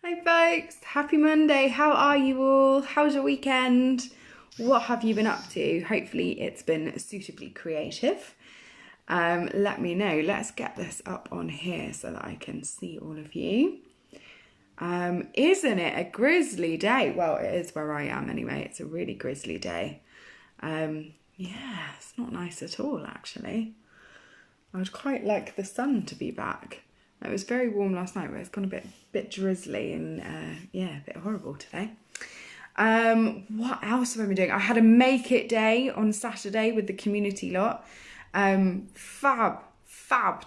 Hi folks, happy Monday. How are you all? How's your weekend? What have you been up to? Hopefully it's been suitably creative. Let me know. Let's get this up on here so that I can see all of you. Isn't it a grisly day? Well, it is where I am anyway. It's a really grisly day. Yeah, it's not nice at all actually. I would quite like the sun to be back. It was very warm last night, but it's gone a bit drizzly and yeah, a bit horrible today. What else have I been doing? I had a make it day on Saturday with the community lot. Fab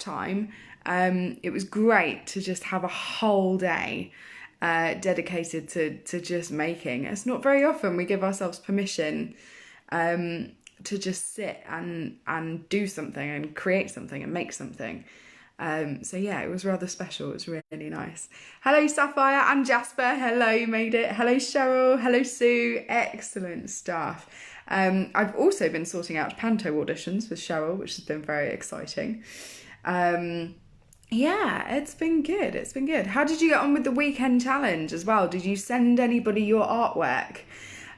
time. It was great to just have a whole day dedicated to just making. It's not very often we give ourselves permission to just sit and do something and create something and make something. So yeah, it was rather special. It was really nice. Hello Sapphire and Jasper. Hello, you made it. Hello Cheryl. Hello Sue. Excellent stuff. I've also been sorting out panto auditions with Cheryl, which has been very exciting. Yeah, it's been good. It's been good. How did you get on with the weekend challenge as well? Did you send anybody your artwork?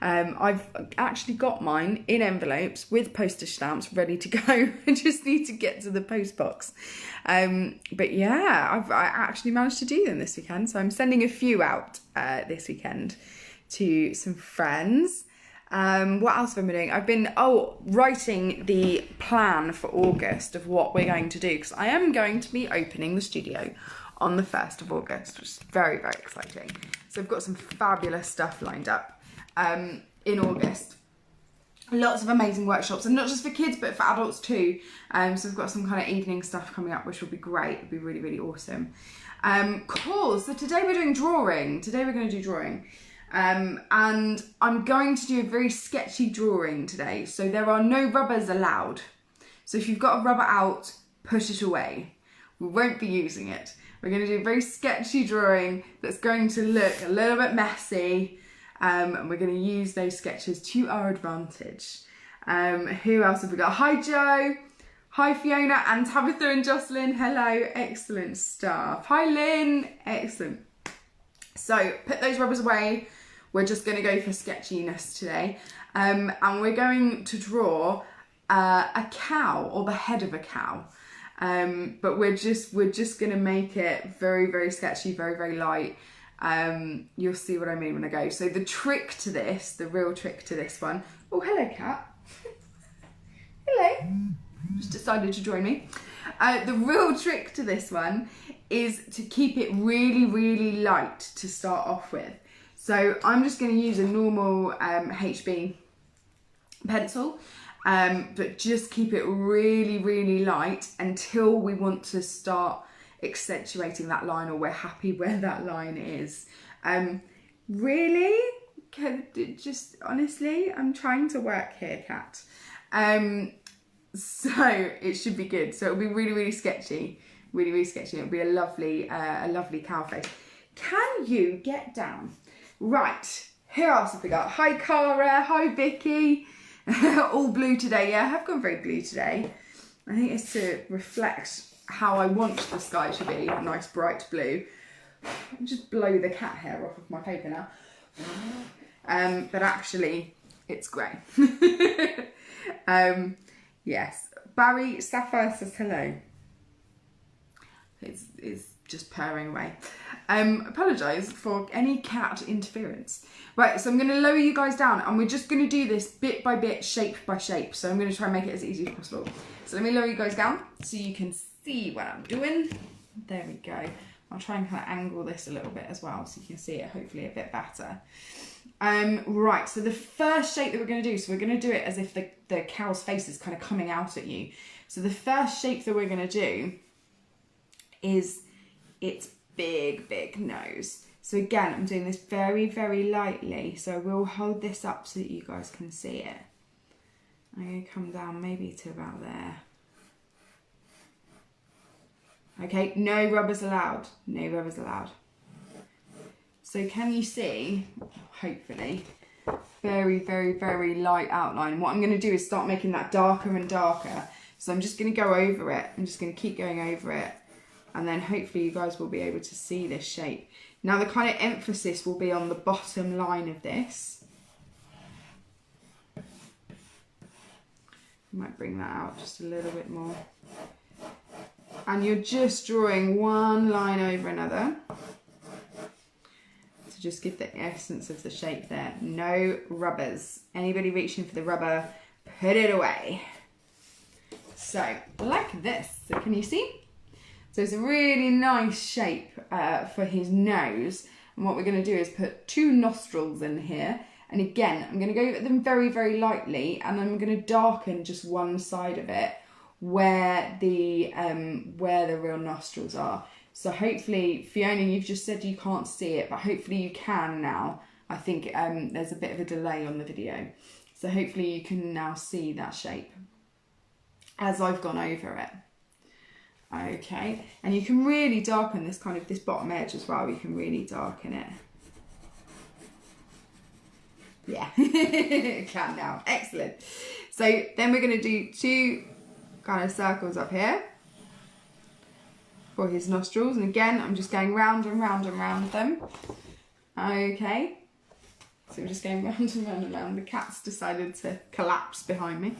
I've actually got mine in envelopes with postage stamps ready to go. I just need to get to the post box. But yeah, I actually managed to do them this weekend. So I'm sending a few out this weekend to some friends. What else have I been doing? I've been writing the plan for August of what we're going to do, because I am going to be opening the studio on the 1st of August, which is very, very exciting. So I've got some fabulous stuff lined up in August. Lots of amazing workshops, and not just for kids but for adults too. So we've got some kind of evening stuff coming up which will be great. It'll be really, really awesome. Cool. So today we're doing drawing. Today we're going to do drawing. And I'm going to do a very sketchy drawing today. So there are no rubbers allowed. So if you've got a rubber out, put it away. We won't be using it. We're going to do a very sketchy drawing that's going to look a little bit messy. And we're going to use those sketches to our advantage. Who else have we got? Hi Joe, hi Fiona and Tabitha and Jocelyn. Hello, excellent stuff. Hi Lynn, excellent. So put those rubbers away. We're just going to go for sketchiness today. And we're going to draw a cow, or the head of a cow. But we're just going to make it very, very sketchy, very, very light. You'll see what I mean when I go. So the trick to this, the real trick to this one. Oh, hello cat. Hello. Just decided to join me. The real trick to this one is to keep it really, really light to start off with. So I'm just going to use a normal HB pencil, but just keep it really, really light until we want to start accentuating that line, or we're happy where that line is. Really? Just honestly, I'm trying to work here, cat. So it should be good. So it'll be really, really sketchy. Really, really sketchy. It'll be a lovely cow face. Can you get down? Right. Who else have we got? Hi Cara. Hi Vicky. All blue today. Yeah, I have gone very blue today. I think it's to reflect how I want the sky to be, a nice bright blue. I'll just blow the cat hair off of my paper now. But actually, it's grey. Yes. Barry Sapphire says hello. It's just purring away. Apologise for any cat interference. Right, so I'm going to lower you guys down, and we're just going to do this bit by bit, shape by shape. So I'm going to try and make it as easy as possible. So let me lower you guys down so you can see what I'm doing. There we go. I'll try and kind of angle this a little bit as well so you can see it hopefully a bit better. Right, so the first shape that we're going to do, so we're going to do it as if the cow's face is kind of coming out at you. So the first shape that we're going to do is its big, big nose. So again, I'm doing this very, very lightly. So I will hold this up so that you guys can see it. I'm going to come down maybe to about there. Okay, no rubbers allowed. No rubbers allowed. So can you see, hopefully, very, very, very light outline. What I'm going to do is start making that darker and darker. So I'm just going to go over it. I'm just going to keep going over it. and then hopefully you guys will be able to see this shape. Now the kind of emphasis will be on the bottom line of this. I might bring that out just a little bit more. And you're just drawing one line over another to just give the essence of the shape there. No rubbers. Anybody reaching for the rubber, put it away. So, like this. So can you see? So it's a really nice shape for his nose. And what we're going to do is put 2 nostrils in here. And again, I'm going to go at them very, very lightly, and I'm going to darken just one side of it where the real nostrils are. So hopefully, Fiona, you've just said you can't see it, but hopefully you can now. I think there's a bit of a delay on the video. So hopefully you can now see that shape as I've gone over it. Okay, and you can really darken this this bottom edge as well. You can really darken it. Yeah, can now. Excellent. So then we're going to do 2 kind of circles up here for his nostrils. And again, I'm just going round and round and round them. Okay. So we're just going round and round and round. The cat's decided to collapse behind me.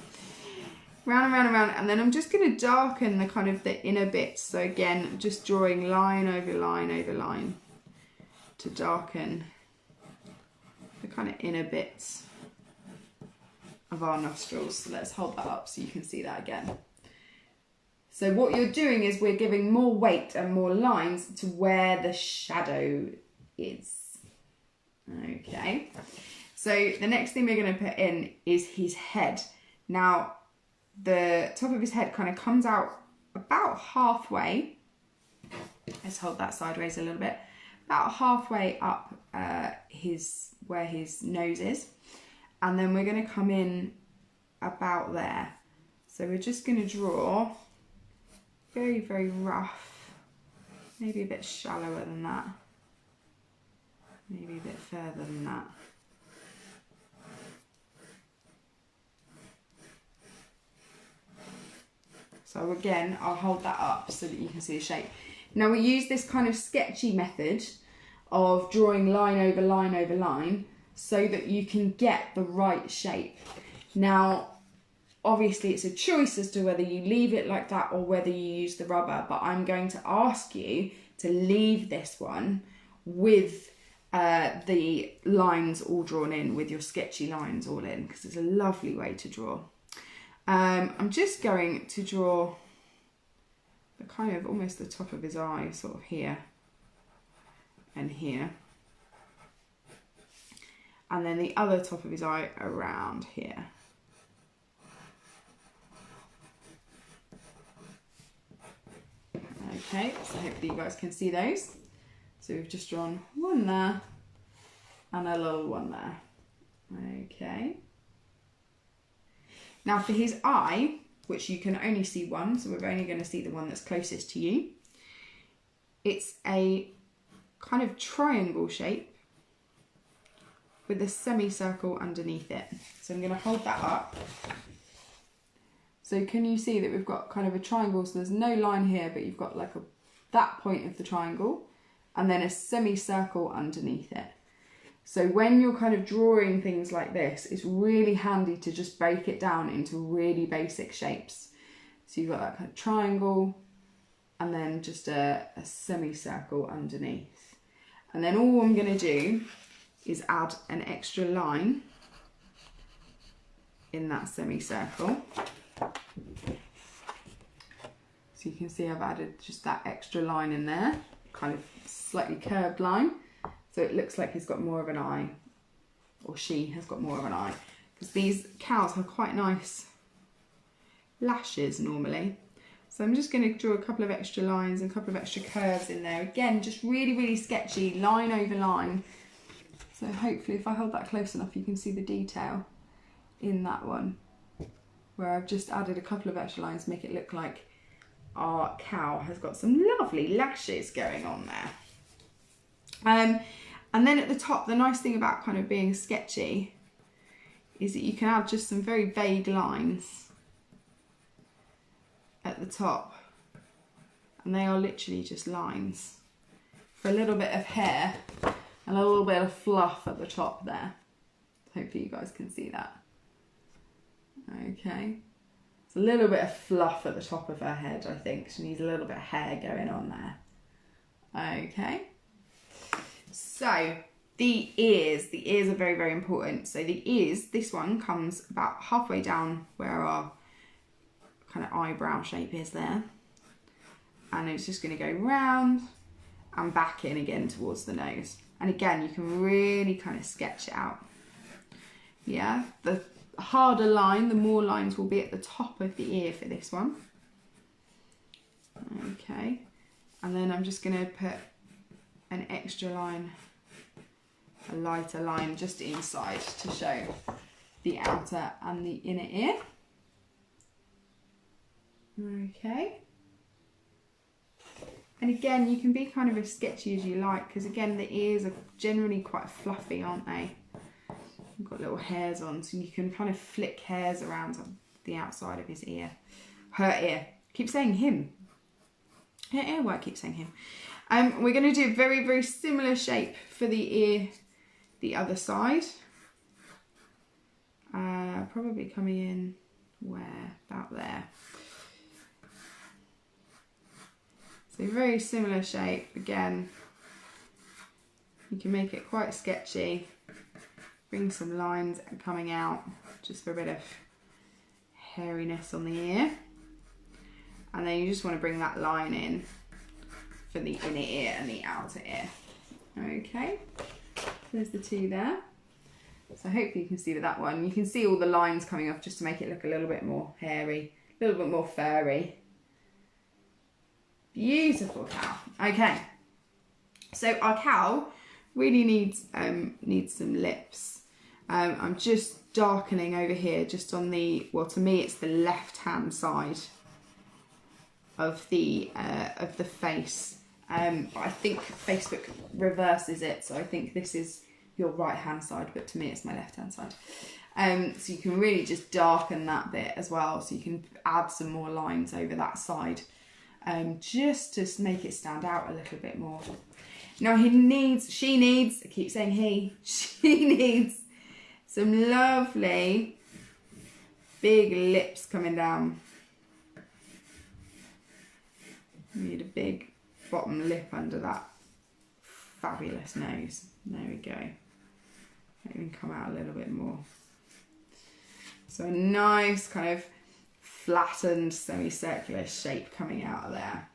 Round and round and round. And then I'm just going to darken the the inner bits. So again, just drawing line over line over line to darken the kind of inner bits of our nostrils. So let's hold that up so you can see that again. So what you're doing is we're giving more weight and more lines to where the shadow is. Okay. So the next thing we're going to put in is his head. Now, the top of his head kind of comes out about halfway. Let's hold that sideways a little bit. About halfway up where his nose is, and then we're going to come in about there. So we're just going to draw very, very rough, maybe a bit shallower than that, maybe a bit further than that. So again, I'll hold that up so that you can see the shape. Now we use this kind of sketchy method of drawing line over line over line so that you can get the right shape. Now, obviously it's a choice as to whether you leave it like that or whether you use the rubber, but I'm going to ask you to leave this one with the lines all drawn in, with your sketchy lines all in, because it's a lovely way to draw. I'm just going to draw the kind of almost the top of his eye, sort of here and here, and then the other top of his eye around here. Okay, so hopefully you guys can see those. So we've just drawn one there and a little one there. Okay. Now for his eye, which you can only see one, so we're only going to see the one that's closest to you. It's a kind of triangle shape with a semicircle underneath it. So I'm going to hold that up. So can you see that we've got kind of a triangle? So there's no line here, but you've got like that point of the triangle and then a semicircle underneath it. So when you're kind of drawing things like this, it's really handy to just break it down into really basic shapes. So you've got that kind of triangle and then just a semicircle underneath. And then all I'm going to do is add an extra line in that semicircle. So you can see I've added just that extra line in there, kind of slightly curved line. So it looks like he's got more of an eye, or she has got more of an eye. Because these cows have quite nice lashes normally. So I'm just going to draw a couple of extra lines and a couple of extra curves in there. Again, just really, really sketchy, line over line. So hopefully if I hold that close enough, you can see the detail in that one, where I've just added a couple of extra lines to make it look like our cow has got some lovely lashes going on there. And then at the top, the nice thing about kind of being sketchy is that you can add just some very vague lines at the top And they are literally just lines for a little bit of hair and a little bit of fluff at the top there. Hopefully you guys can see that. Okay. It's a little bit of fluff at the top of her head, I think. She needs a little bit of hair going on there. Okay. So the ears are very, very important. So the ears, this one comes about halfway down where our kind of eyebrow shape is there. And it's just going to go round and back in again towards the nose. And again, you can really kind of sketch it out. Yeah, the harder line, the more lines will be at the top of the ear for this one. Okay, and then I'm just going to put an extra line, a lighter line just inside to show the outer and the inner ear. Okay. And again, you can be kind of as sketchy as you like, because again, the ears are generally quite fluffy, aren't they? You've got little hairs on, so you can kind of flick hairs around on the outside of his ear. Her ear. Keep saying him. Her ear, why I keep saying him. We're going to do a very, very similar shape for the ear, the other side. Probably coming in where? About there. So very similar shape. Again, you can make it quite sketchy. Bring some lines coming out just for a bit of hairiness on the ear. And then you just want to bring that line in for the inner ear and the outer ear. Okay, there's the two there. So hopefully you can see with that one. You can see all the lines coming off just to make it look a little bit more hairy, a little bit more furry. Beautiful cow. Okay, so our cow really needs some lips. I'm just darkening over here, just on the, well, to me it's the left hand side of the face. But I think Facebook reverses it, so I think this is your right hand side, but to me it's my left hand side. So you can really just darken that bit as well, so you can add some more lines over that side. Just to make it stand out a little bit more. Now she needs, I keep saying she needs some lovely big lips coming down. You need a big bottom lip under that fabulous nose. There we go. Even come out a little bit more. So a nice kind of flattened semicircular shape coming out of there.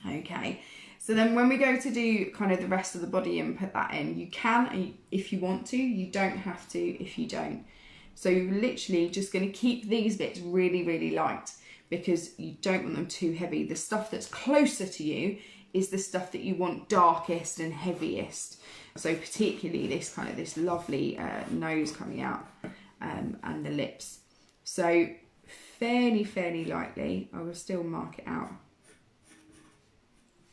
Okay, so then when we go to do kind of the rest of the body and put that in, you can if you want to, you don't have to if you don't. So you're literally just going to keep these bits really, really light, because you don't want them too heavy. The stuff that's closer to you is the stuff that you want darkest and heaviest. So particularly this kind of this lovely nose coming out and the lips. So fairly lightly, I will still mark it out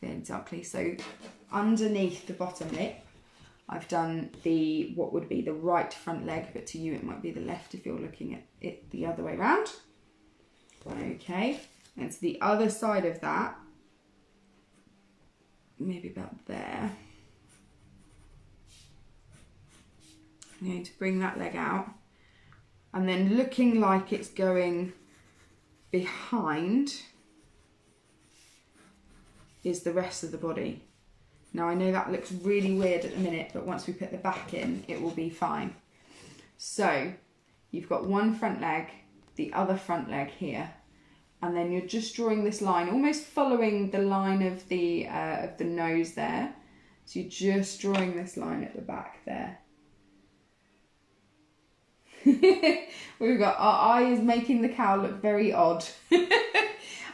fairly darkly. So underneath the bottom lip, I've done what would be the right front leg, but to you it might be the left if you're looking at it the other way around. Okay, and to the other side of that, maybe about there, I'm going to bring that leg out, and then looking like it's going behind is the rest of the body. Now I know that looks really weird at the minute, but once we put the back in, it will be fine. So you've got one front leg, the other front leg here, and then you're just drawing this line, almost following the line of the nose there. So you're just drawing this line at the back there. We've got our eye is making the cow look very odd.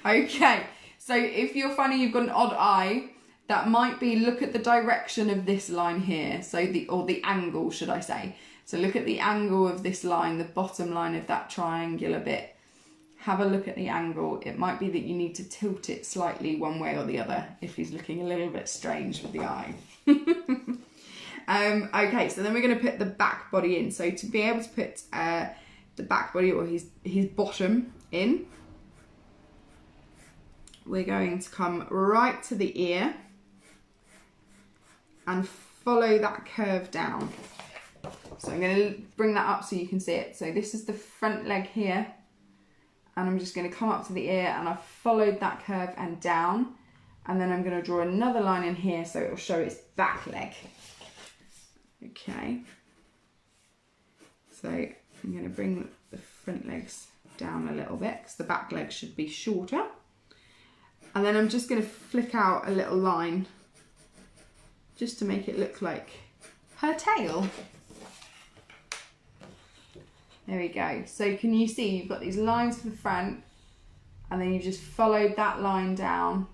Okay, so if you're finding you've got an odd eye, that might be, look at the direction of this line here. So the angle, should I say. So look at the angle of this line, the bottom line of that triangular bit. Have a look at the angle. It might be that you need to tilt it slightly one way or the other if he's looking a little bit strange with the eye. Okay, so then we're going to put the back body in. So to be able to put the back body or his bottom in, we're going to come right to the ear and follow that curve down. So I'm going to bring that up so you can see it. So this is the front leg here, and I'm just going to come up to the ear, and I've followed that curve and down, and then I'm going to draw another line in here so it will show its back leg. Okay, so I'm going to bring the front legs down a little bit because the back leg should be shorter, and then I'm just going to flick out a little line just to make it look like her tail. There we go. So can you see you've got these lines for the front, and then you just followed that line down,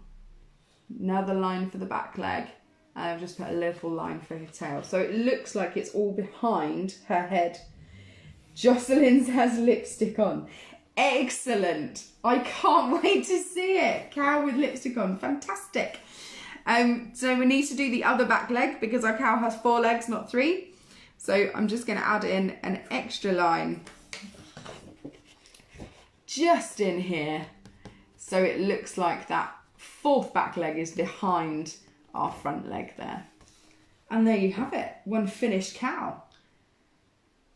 another line for the back leg, and I've just put a little line for her tail. So it looks like it's all behind her head. Jocelyn's has lipstick on. Excellent. I can't wait to see it. Cow with lipstick on. Fantastic. So we need to do the other back leg because our cow has 4 legs, not 3. So I'm just going to add in an extra line just in here, so it looks like that 4th back leg is behind our front leg there. And there you have it, one finished cow.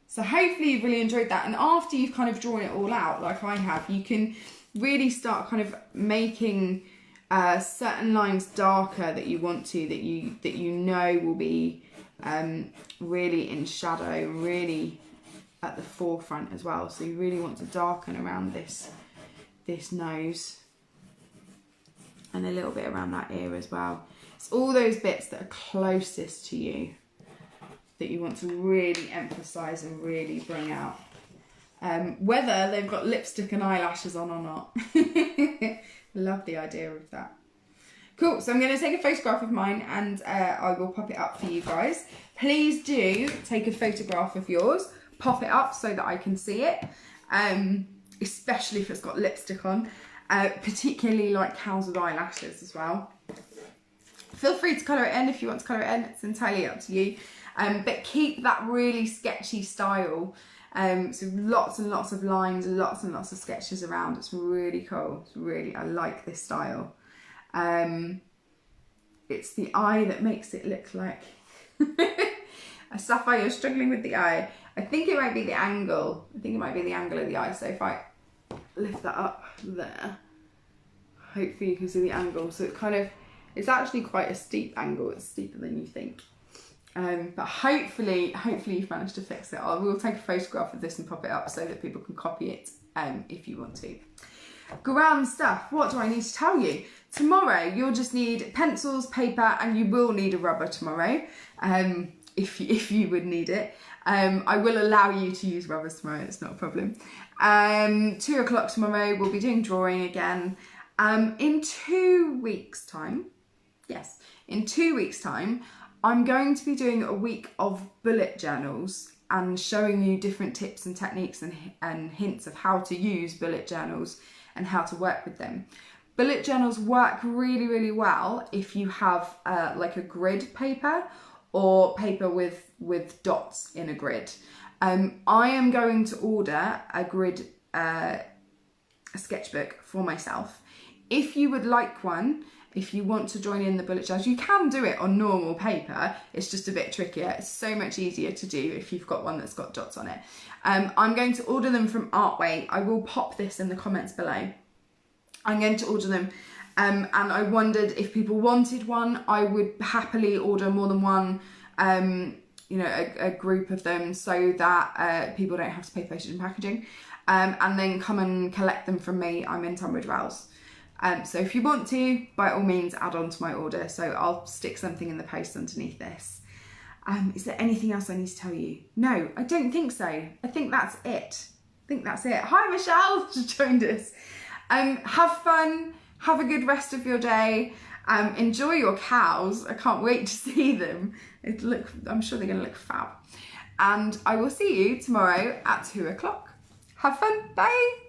So hopefully you've really enjoyed that. And after you've kind of drawn it all out, like I have, you can really start kind of making certain lines darker that you want to, that you know will be really in shadow, really at the forefront as well. So you really want to darken around this nose and a little bit around that ear as well. It's all those bits that are closest to you that you want to really emphasize and really bring out, whether they've got lipstick and eyelashes on or not. Love the idea of that. Cool, so I'm going to take a photograph of mine and I will pop it up for you guys. Please do take a photograph of yours, pop it up so that I can see it, especially if it's got lipstick on, particularly like cows with eyelashes as well. Feel free to colour it in if you want to colour it in, it's entirely up to you, but keep that really sketchy style. So lots and lots of lines, lots and lots of sketches around. It's really cool. It's really, I like this style. It's the eye that makes it look like Sapphire, you're struggling with the eye. I think it might be the angle. I think it might be the angle of the eye. So if I lift that up there, hopefully you can see the angle. So it kind of, it's actually quite a steep angle. It's steeper than you think. But hopefully you've managed to fix it. I will take a photograph of this and pop it up so that people can copy it if you want to. Grand stuff. What do I need to tell you? Tomorrow you'll just need pencils, paper, and you will need a rubber tomorrow, if you would need it. I will allow you to use rubbers tomorrow, it's not a problem. 2 o'clock tomorrow we'll be doing drawing again. In 2 weeks time, yes, in 2 weeks time, I'm going to be doing a week of bullet journals and showing you different tips and techniques and hints of how to use bullet journals and how to work with them. Bullet journals work really, really well if you have like a grid paper or paper with dots in a grid. I am going to order a grid, a sketchbook for myself. If you would like one, if you want to join in the bullet journals, you can do it on normal paper. It's just a bit trickier. It's so much easier to do if you've got one that's got dots on it. I'm going to order them from Artway. I will pop this in the comments below. I'm going to order them, and I wondered if people wanted one. I would happily order more than one, you know, a group of them, so that people don't have to pay postage and packaging, and then come and collect them from me. I'm in Tunbridge Wells. So if you want to, by all means, add on to my order. So I'll stick something in the post underneath this. Is there anything else I need to tell you? No, I don't think so. I think that's it. Hi, Michelle, just joined us. Have fun. Have a good rest of your day. Enjoy your cows. I can't wait to see them. I'm sure they're going to look fab. And I will see you tomorrow at 2 o'clock. Have fun. Bye.